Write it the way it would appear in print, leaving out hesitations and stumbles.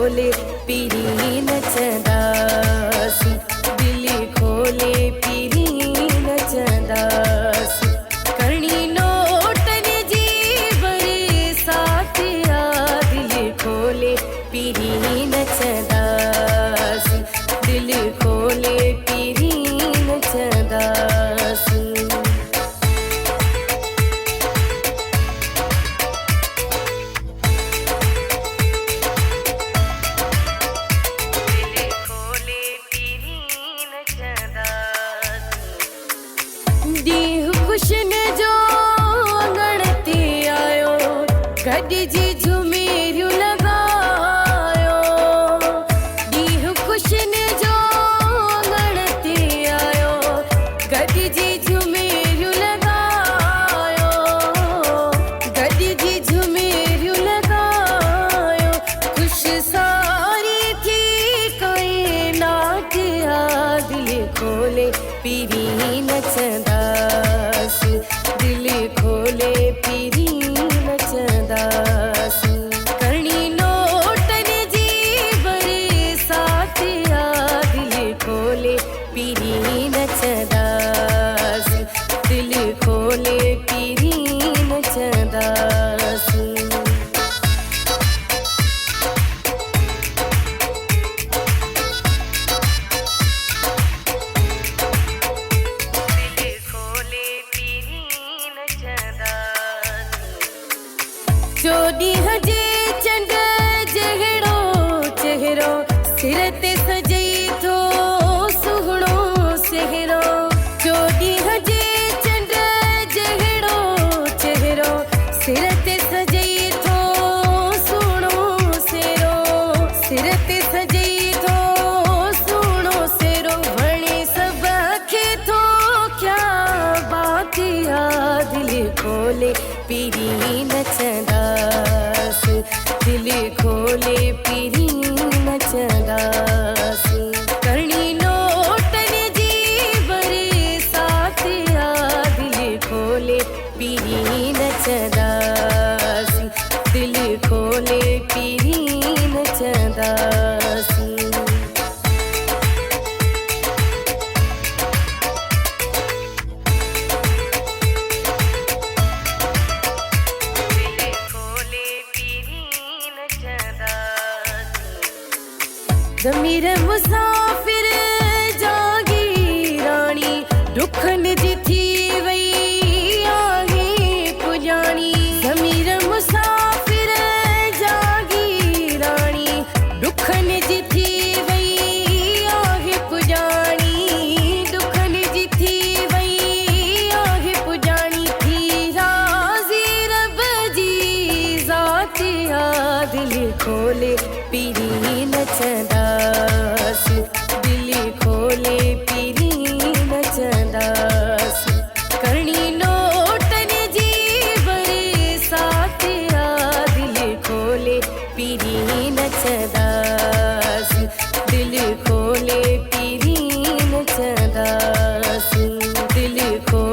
खोले पीरी नचंदासी, दिल खोले पीरी नचंदासी। करणी नोटन जी बरसात आ, दिल खोले पीरी नचंदासी, दिल खोले पीरी नचंदासी। दीह खुशन जो गणती आयो, गॾिजी झुमेरियूं लॻायो। दीह खुशन जो गणती आयो, गॾिजी झुमेरियूं लॻायो, गॾिजी झुमेरियूं लॻायो। ख़ुश सारी थी काइनात आ, दिल खोले पीरी नचंदासी, दिल खोले पीरी नचंदासी। करणी नोटन जी बरसात आ, दिल खोले पीरी नचंदासी, दिल खोले पीरी नचंदासी। चोॾींहं हजे चंड जहिड़ो चहिरो, सिर ते सजई थो सुहिणो सेहरो। चोॾींहं हजे चंड जहिड़ो चहिरो, सिर ते सजई थो सुहिणो सेरो, सिर ते सजई थो सुहिणो सेरो। वणे सभ खे थो क्या बात आ, दिल खोले पीरी नचंदासी, दिल खोले पीरी नचंदासी। करणी नोटन जी बरसात आ, दिल खोले पीरी नचंदासी, दिल खोले पीरी नचंदासी। ज़मीर मुसाफ़िर जागी राणी, दुखन जी थी वई आहे पुॼाणी। ज़मीर मुसाफ़िर जागी राणी, दुखन जी थी वई आहे पुॼाणी, दुखन जी थी वई आहे पुॼाणी। थी राज़ी रब जी ज़ात आ, दिल खोले पीरी नचंदासी, दिल खोले पीरी नचंदासी। करणी नोटन जी बरसात आ, दिल खोले पीरी नचंदासी, दिल खोले पीरी नचंदासी, दिल खोले